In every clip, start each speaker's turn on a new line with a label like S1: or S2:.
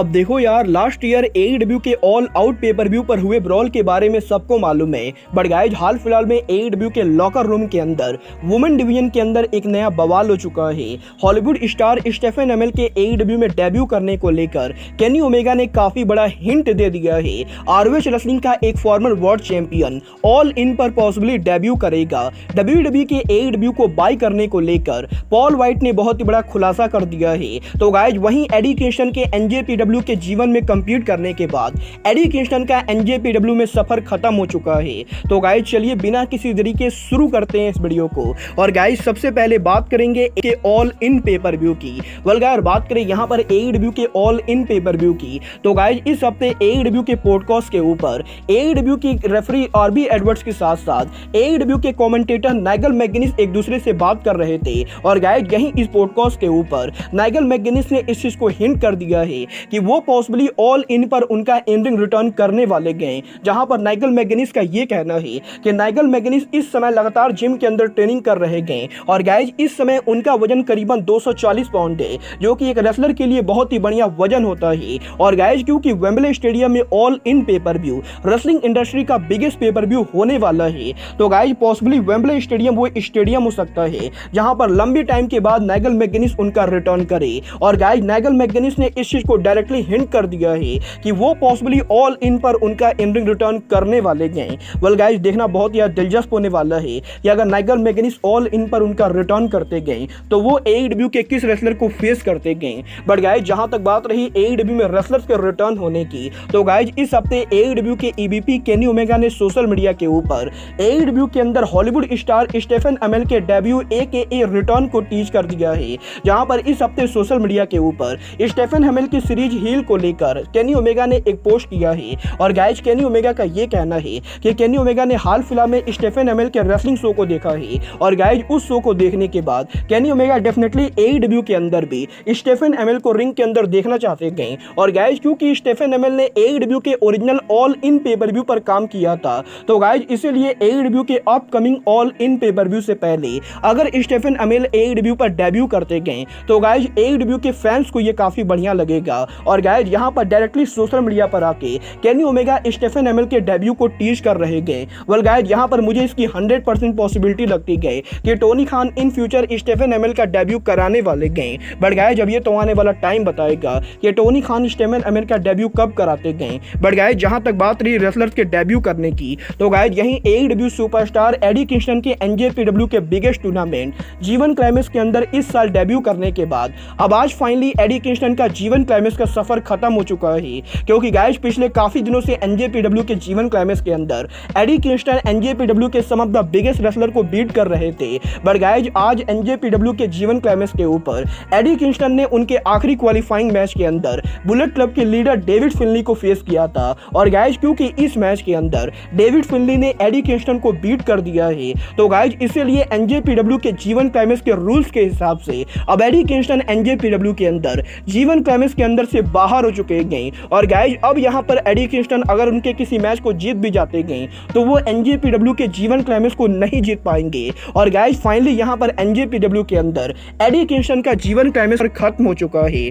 S1: अब देखो यार, लास्ट ईयर एईडब्ल्यू के ऑल आउट पेपर व्यू पर हुए ब्रॉल के बारे में सबको मालूम है। बट गाइज हाल फिलहाल में एईडब्ल्यू के लॉकर रूम के अंदर वुमेन डिवीजन के अंदर एक नया बवाल हो चुका है। हॉलीवुड स्टार स्टेफन एमएल के एईडब्ल्यू में डेब्यू करने को लेकर केनी ओमेगा ने काफी बड़ा हिंट दे दिया है। आरओएच रेसलिंग का एक farmer world champion all in पर पॉसिबली डेब्यू करेगा। डब्ल्यूडब्ल्यूई के एईडब्ल्यू को बाय करने को लेकर पॉल वाइट ने बहुत ही बड़ा खुलासा कर दिया है। तो गाइज वहीं एडी किंगस्टन के एनजेपीडब्ल्यू के जीवन में कंप्लीट करने के बाद एडी किंगस्टन का एनजेपीडब्ल्यू में सफर खत्म हो चुका है। तो गाइज चलिए बिना किसी देरी के शुरू करते हैं इस वीडियो को। और गाइज सबसे पहले बात करेंगे के ऑल इन पेपर व्यू की। अगर बात करें यहाँ पर एईडब्ल्यू के ऑल इन पेपर व्यू की, तो गाइज इस हफ्ते एईडब्ल्यू के पॉडकास्ट के ऊपर एईडब्ल्यू की रेफरी आरबी एडवर्ड्स के साथ साथ एईडब्ल्यू के कमेंटेटर नाइगल मैकगिनिस एक दूसरे से बात कर रहे थे। और गाइज यहीं इस पॉडकास्ट के ऊपर नाइगल मैकगिनिस ने इस चीज को हिंट कर दिया है कि वो पॉसिबली ऑल इन पर उनका इन-रिंग रिटर्न करने वाले गए। जहां पर नाइगल मैकगिनिस का ये कहना है कि नाइगल मैकगिनिस इस समय लगातार जिम के अंदर ट्रेनिंग कर रहे गए और गाइज इस समय उनका वजन करीबन 240 पाउंड है, जो कि एक रेसलर के लिए बहुत ही बढ़िया वजन होता है। और गाइज क्योंकि वेम्बले स्टेडियम में all in pay per view wrestling industry का बिगेस्ट पेपर व्यू होने वाला है, तो गाइज पॉसिबली वेम्बले स्टेडियम वो स्टेडियम हो सकता है जहां पर लंबी टाइम के बाद नाइगल मैकगिनिस उनका रिटर्न करे। और गाइज नाइगल मैकगिनिस ने इस चीज को डायरेक्टली हिंट कर दिया है कि वो पॉसिबली ऑल इन पर उनका इन-रिंग रिटर्न करने वाले गए। वेल गाइज देखना बहुत ही दिलचस्प होने वाला है कि अगर नाइगल मैकगिनिस ऑल इन पर उनका रिटर्न करते गए तो वो एईडब्ल्यू के किस रेसलर को फेस करते गए। बट गाइज जहां तक बात रही एईडब्ल्यू में रेसलर्स के रिटर्न होने की, तो गाइज इस हफ्ते एईडब्ल्यू के ईवीपी केनी ओमेगा ने सोशल मीडिया के ऊपर एईडब्ल्यू के अंदर हॉलीवुड स्टार स्टेफन एमएल के डेब्यू एकेए रिटर्न को टीज कर दिया है। जहां पर इस हफ्ते सोशल मीडिया के ऊपर स्टेफन एमएल की सीरीज हील को लेकर केनी ओमेगा ने एक पोस्ट किया है। और गाइज केनी ओमेगा का ये कहना है कि केनी ओमेगा ने हाल फिलहाल में स्टेफन एमएल के रेसलिंग शो को देखा है और गाइज उस शो को देखने के बाद केनी ओमेगा डेफिनेटली एईडब्ल्यू के अंदर भी स्टेफन एमएल को रिंग के अंदर देखना चाहते गए। और गाइज क्योंकि स्टेफन एमएल ने एईडब्ल्यू के original all in pay per view पर काम किया था, तो गाइज इसीलिए एईडब्ल्यू के upcoming all in pay per view से पहले अगर स्टेफन एमएल एईडब्ल्यू पर डेब्यू करते गए तो गाइज एईडब्ल्यू के फैंस को ये काफी बढ़िया लगेगा। और गाइज यहाँ पर डायरेक्टली सोशल मीडिया पर आके केनी ओमेगा स्टेफन एमएल के डेब्यू को टीज कर रहे गए। वेल गाइज यहाँ पर मुझे इसकी 100% पॉसिबिलिटी लगती गई कि Tony Khan in future Stephen Amell का डेब्यू कराने वाले गए। बट गाइज अब ये तो आने वाला टाइम बताएगा कि टोनी खान स्टेफन एमएल का डेब्यू कब कराते गए। बट गाइज जहां तक बात रही रेसलर्स के डेब्यू करने की, तो गाइज यहीं एईडब्ल्यू सुपरस्टार एडी किंगस्टन के एनजेपीडब्ल्यू के बिगेस्ट टूर्नामेंट जीवन क्लाइमेक्स के अंदर इस साल डेब्यू करने के बाद अब आज फाइनली एडी किंगस्टन का जीवन क्लाइमेक्स का सफर खत्म हो चुका है। क्योंकि गाइज पिछले काफी दिनों से एनजेपीडब्ल्यू के जीवन क्लाइमेक्स के अंदर एडी किंगस्टन एनजेपीडब्ल्यू के सम ऑफ द बिगेस्ट रेसलर को बीट कर रहे थे। बट गाइज आज एनजेपीडब्ल्यू के जीवन क्लाइमेक्स के ऊपर एडी किंगस्टन ने उनके आखिरी क्वालिफाइंग मैच के अंदर बुलेट क्लब के लीडर डेविड फिनली को फेस किया था। और गाइज क्योंकि इस मैच के अंदर डेविड फिनली ने एडी किंगस्टन को बीट कर दिया है, तो गाइज इसीलिए एनजेपीडब्ल्यू के जीवन क्लाइमेक्स के रूल्स के हिसाब से अब एडी किंगस्टन एनजेपीडब्ल्यू के अंदर जीवन क्लाइमेक्स के अंदर से बाहर हो चुके गए। और गाइज अब यहाँ पर एडी किंगस्टन अगर उनके किसी मैच को जीत भी जाते गए तो वो एनजेपीडब्ल्यू के जीवन क्लाइमेक्स को नहीं जीत पाएंगे। और गाइज फाइनली यहाँ पर एनजेपीडब्ल्यू के अंदर एडी किंगस्टन का जीवन क्लाइमेक्स खत्म हो चुका है।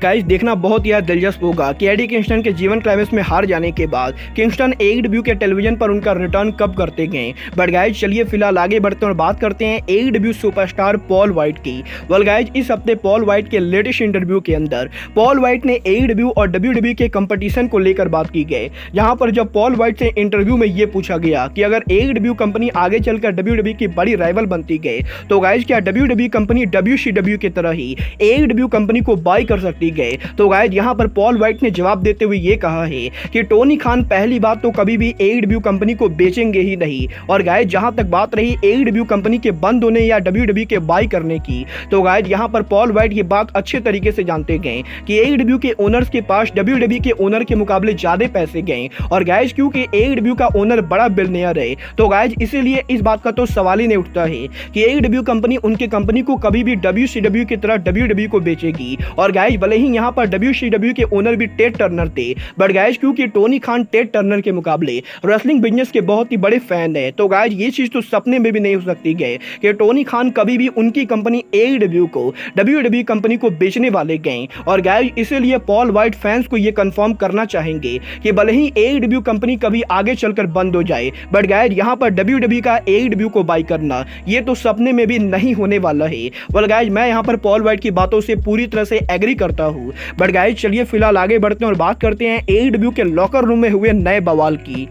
S1: गाइज देखना बहुत ही दिलचस्प होगा कि एडी किंगस्टन के जीवन क्लाइमेक्स में हार जाने के बाद किंगस्टन एईडब्ल्यू के टेलीविजन पर उनका रिटर्न कब करते गए। बट गाइज चलिए फिलहाल आगे बढ़ते हैं और बात करते हैं एईडब्ल्यू सुपरस्टार पॉल वाइट की। वेल गाइज इस हफ्ते पॉल वाइट के लेटेस्ट इंटरव्यू के अंदर पॉल वाइट ने एईडब्ल्यू और डब्ल्यूडब्ल्यूई के कंपटीशन को लेकर बात की गई। जहां पर जब पॉल वाइट से इंटरव्यू में ये पूछा गया कि अगर एईडब्ल्यू कंपनी आगे चलकर डब्ल्यूडब्ल्यूई की बड़ी राइवल बनती गई तो गाइज क्या डब्ल्यूडब्ल्यूई कंपनी डब्ल्यूसीडब्ल्यू की तरह ही एईडब्ल्यू कंपनी को बाय कर सकती गई। तो गाइज यहाँ पर पॉल वाइट ने जवाब देते हुए ये कहा है कि टोनी खान पहली बात तो कभी भी एईडब्ल्यू कंपनी को बेचेंगे ही नहीं। और गाइज जहां तक बात रही एईडब्ल्यू कंपनी के बंद होने या डब्ल्यूडब्ल्यूई के बाय करने की, तो गाइज यहाँ पर पॉल वाइट ये बात अच्छे तरीके से जानते गए कि एईडब्ल्यू के ओनर्स के पास डब्ल्यूडब्ल्यूई के ओनर के मुकाबले ज्यादा पैसे गए। और गाइज क्योंकि एईडब्ल्यू का ओनर बड़ा बिलियनियर है, तो गाइज इसीलिए इस बात का तो सवाल ही नहीं उठता है कि एईडब्ल्यू कंपनी उनके कंपनी को कभी भी डब्ल्यूसीडब्ल्यू की तरह डब्ल्यूडब्ल्यूई को बेचेगी। और गाइज भले भले ही यहाँ पर WCW के ओनर भी टेड टर्नर थे, बट गाइज क्योंकि टोनी खान टेड टर्नर के मुकाबले रेसलिंग बिजनेस के बहुत ही बड़े फैन है, तो गाइज ये चीज तो सपने में भी नहीं हो सकती गए कि टोनी खान कभी भी उनकी कंपनी AEW को WWE कंपनी को बेचने वाले गए। और गाइज इसीलिए पॉल वाइट फैंस को ये कंफर्म करना चाहेंगे कि भले ही AEW कंपनी कभी आगे चलकर बंद हो जाए, बट गाइज यहाँ पर WWE का AEW को बाई करना ये तो सपने में भी नहीं होने वाला है। वेल गाइज मैं यहाँ पर पॉल वाइट की बातों से पूरी तरह से एग्री करता हूँ, बट गाइज चलिए फिलहाल आगे बढ़ते हैं और बात करते हैं AEW के लॉकर रूम में हुए नए बवाल की।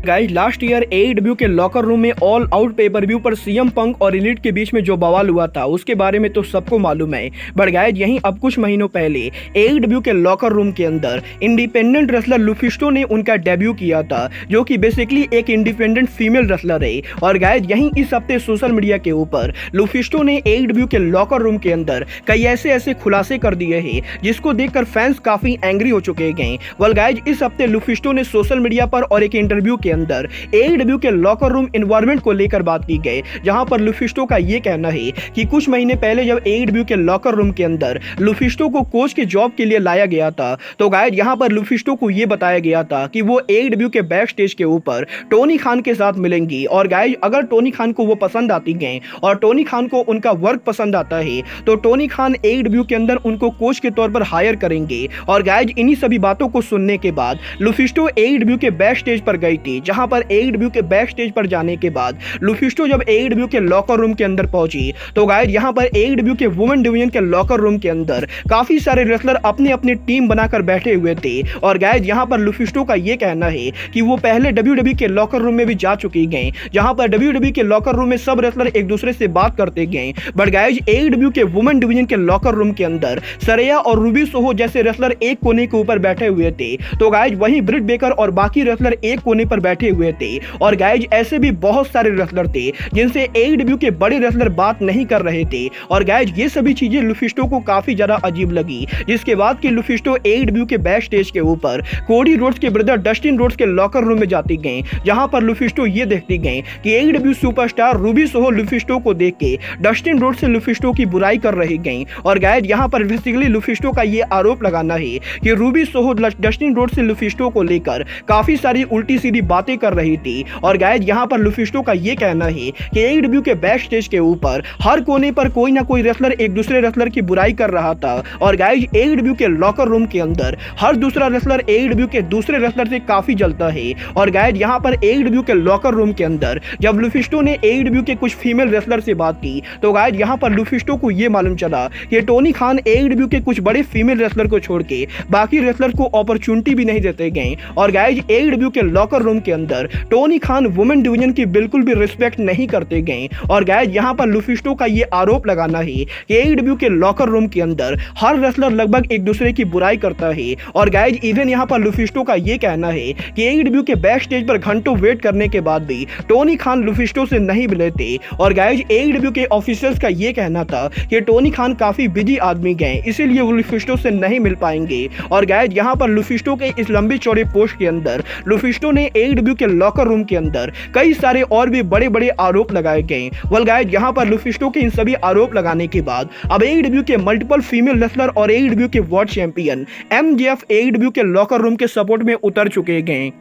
S1: गाइज लास्ट ईयर AEW के लॉकर रूम में ऑल आउट पेपर व्यू पर CM पंक और एलिट के बीच में जो बवाल हुआ था उसके बारे में तो सबको मालूम है, बट गाइज यहीं अब कुछ महीनों पहले AEW के लॉकर रूम के अंदर इंडिपेंडेंट रेसलर लुफिस्टो ने उनका डेब्यू किया था, जो कि बेसिकली एक इंडिपेंडेंट फीमेल रेसलर है। और गाइज यहीं इस हफ्ते सोशल मीडिया के ऊपर लुफिस्टो ने AEW के लॉकर रूम के अंदर कई ऐसे खुलासे कर दिए हैं जिसको देखकर फैंस काफी एंग्री हो चुके हैं। वेल गाइज इस हफ्ते लुफिस्टो ने सोशल मीडिया पर और एक इंटरव्यू के अंदर AEW के लॉकर रूम एनवायरनमेंट को लेकर बात की गई, जहां पर लुफिस्टो का यह कहना है कि कुछ महीने पहले जब AEW के लॉकर रूम के अंदर लुफिस्टो को कोच के जॉब के लिए लाया गया था, तो गाइस यहां पर लुफिस्टो को यह बताया गया था कि वो AEW के बैक स्टेज के ऊपर टोनी खान के साथ मिलेंगी। और गाइस अगर टोनी खान को वो पसंद आती गए और टोनी खान को उनका वर्क पसंद आता है तो टोनी खान AEW के अंदर उनको कोच के तौर पर हायर करेंगे। और गाइस इन्हीं सभी बातों को सुनने के बाद लुफिस्टो AEW के बैक स्टेज पर गई थी, जहां पर AEW के बैक स्टेज पर जाने के बाद लुफिस्टो जब AEW के लॉकर रूम के अंदर पहुंची तो गाइस यहां पर AEW के वुमेन डिवीजन के लॉकर रूम के अंदर काफी सारे रेसलर अपनी अपनी टीम बनाकर बैठे हुए थे। और गाइस यहां पर लुफिस्टो का यह कहना है कि वो पहले WWE के लॉकर रूम में भी जा चुकी गए, जहां पर WWE के लॉकर रूम में सब रेसलर एक दूसरे से बात करते गए, बट गाइस AEW के वुमेन डिवीजन के लॉकर रूम के अंदर सरेया और रूबी सोहो जैसे रेसलर एक कोने के ऊपर बैठे हुए थे, तो गाइस वहीं ब्रिट बेकर और बाकी रेसलर एक कोने पर बैठे हुए थे। और गाइज ऐसे भी बहुत सारे रेसलर थे जिनसे AEW के बड़े रेसलर बात नहीं कर रहे थे। और गाइज ये सभी चीजें लुफिस्टो को काफी ज्यादा अजीब लगी, जिसके बाद कि लुफिस्टो AEW के बैक स्टेज के ऊपर कोडी रोड्स के ब्रदर डस्टिन रोड्स के लॉकर रूम में जाती गई, जहां पर लुफिस्टो ये देखती गई कि AEW सुपरस्टार रूबी सोहो लुफिस्टो को देख के डस्टिन रोड्स से लुफिस्टो की बुराई कर रही गई। और गाइज यहां पर बेसिकली लुफिस्टो का ये आरोप लगाना है कि रूबी सोहो डस्टिन रोड्स से लुफिस्टो को लेकर काफी सारी उल्टी सीधी बातें कर रही थी। और गाइज यहां पर लुफिस्टो का यह कहना है कि AEW के बैक स्टेज के ऊपर हर कोने पर कोई ना कोई रेसलर एक दूसरे रेसलर की बुराई कर रहा था। और गाइज AEW के लॉकर रूम के अंदर हर दूसरा रेसलर AEW के दूसरे रेसलर से काफी जलता है। और गाइज यहां पर AEW के लॉकर रूम के अंदर जब लुफिस्टो ने AEW के कुछ फीमेल रेसलर से बात की तो गाइज यहां पर लुफिस्टो को यह मालूम चला कि टोनी खान AEW के कुछ बड़े फीमेल रेसलर को छोड़ के बाकी रेसलर को अपॉर्चुनिटी भी नहीं देते गए। और गाइज AEW के लॉकर रूम के अंदर टोनी खान वुमेन डिवीजन की बिल्कुल भी रिस्पेक्ट नहीं करते गए। और गाइज यहां पर लुफिस्टो का यह आरोप लगाना है कि AEW के लॉकर रूम के अंदर हर रेसलर लगभग एक दूसरे की बुराई करता है। और गाइज इवन यहां पर लुफिस्टो का यह कहना है कि AEW के बैक स्टेज पर घंटों वेट करने के बाद भी टोनी खान लुफिस्टो से नहीं मिले थे। और गाइज AEW के ऑफिसर्स का यह कहना था कि टोनी खान काफी बिजी आदमी गए, इसीलिए वो लुफिस्टो से नहीं मिल पाएंगे। और गाइज यहां पर लुफिस्टो के इस लंबी चौड़े पोस्ट के अंदर लुफिस्टो ने AEW के लॉकर रूम के अंदर कई सारे और भी बड़े बड़े आरोप लगाए गए। वेल गाइज यहां पर लुफिस्टो के इन सभी आरोप लगाने के बाद अब AEW के मल्टीपल फीमेल रेसलर और AEW के वर्ल्ड चैंपियन MJF AEW के लॉकर रूम के सपोर्ट में उतर चुके गए।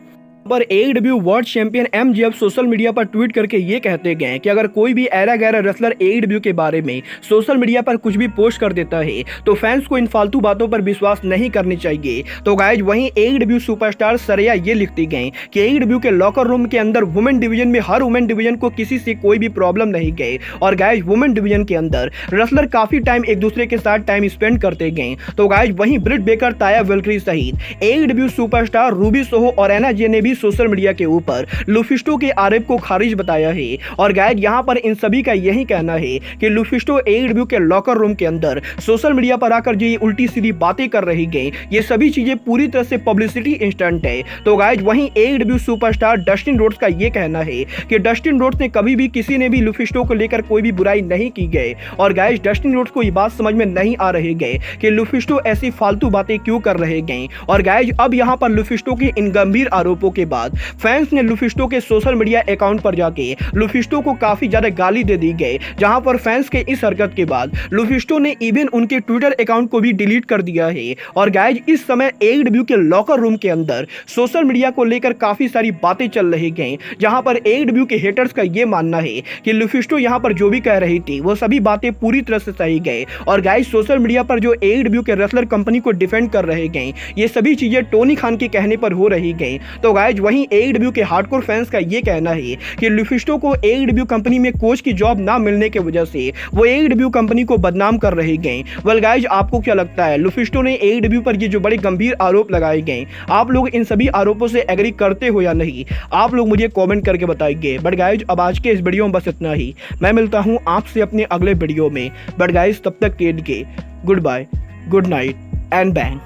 S1: पर AEW world champion MJF social media पर ट्वीट करके ये कहते गए कि अगर कोई भी ऐरा गैरा रेसलर AEW के बारे में सोशल मीडिया पर कुछ भी पोस्ट कर देता है तो फैंस को इन फालतू बातों पर विश्वास नहीं करनी चाहिए। तो गाइज वहीं AEW सुपरस्टार सरेया ये लिखती गई कि AEW के लॉकर रूम के अंदर वुमेन डिवीजन में हर वुमेन डिवीजन को किसी से कोई भी प्रॉब्लम नहीं गए। और गाइज वुमेन डिवीजन के अंदर रेसलर काफी टाइम एक दूसरे के साथ टाइम स्पेंड करते गए। तो गाइज वहीं ब्रिट बेकर, ताया वेल्क्री सहित AEW सुपरस्टार रूबी सोहो और एना जे ने भी सोशल मीडिया के ऊपर लुफिस्टो के आरोप को खारिज बताया है। और गाइज यहां पर इन सभी का यही कहना है कि लुफिस्टो AEW के लॉकर रूम के अंदर सोशल मीडिया पर आकर जो ये उल्टी सीधी बातें कर रही गई, ये सभी चीजें पूरी तरह से पब्लिसिटी इंस्टेंट है। तो गाइज वहीं AEW सुपरस्टार डस्टिन रोड्स का ये कहना है कि डस्टिन रोड्स ने कभी भी किसी ने भी लुफिस्टो को लेकर कोई भी बुराई नहीं की गई। और गाइज डस्टिन रोड्स को ये बात समझ में नहीं आ रही गई कि लुफिस्टो ऐसी फालतू बातें क्यों कर रहे गए। और गाइज अब यहां पर लुफिस्टो के इन गंभीर आरोपों के बाद फैंस ने लुफिस्टो के सोशल मीडिया अकाउंट पर जाके लुफिस्टो को काफी ज्यादा गाली दे दी गई, जहां पर फैंस के इस हरकत के बाद लुफिस्टो ने इवन उनके ट्विटर अकाउंट को भी डिलीट कर दिया है। और गाइज इस समय AEW के लॉकर रूम के अंदर सोशल मीडिया को लेकर काफी सारी बातें चल रही गई, जहां पर AEW के हेटर्स का यह मानना है कि लुफिस्टो यहां पर जो भी कह रही थी वो सभी बातें पूरी तरह से सही गए। और गाइज सोशल मीडिया पर जो AEW के रेसलर कंपनी को डिफेंड कर रहे गए, ये सभी चीजें टोनी खान के कहने पर हो रही गई। तो गाइज वहीं AEW के हार्डकोर फैंस का ये कहना है कि लुफिस्टो को AEW कंपनी में कोच की जॉब ना मिलने की वजह से वो AEW कंपनी को बदनाम कर रहे गए। वेल गाइज आपको क्या लगता है, लुफिस्टो ने AEW पर ये जो बड़े गंभीर आरोप लगाए गए, आप लोग इन सभी आरोपों से एग्री करते हो या नहीं, आप लोग मुझे कमेंट करके बताइए। बट गाइज अब आज के इस वीडियो में बस इतना ही। मैं मिलता हूं आपसे अपने अगले वीडियो में। बट गाइज तब तक के लिए goodbye, good night and bang.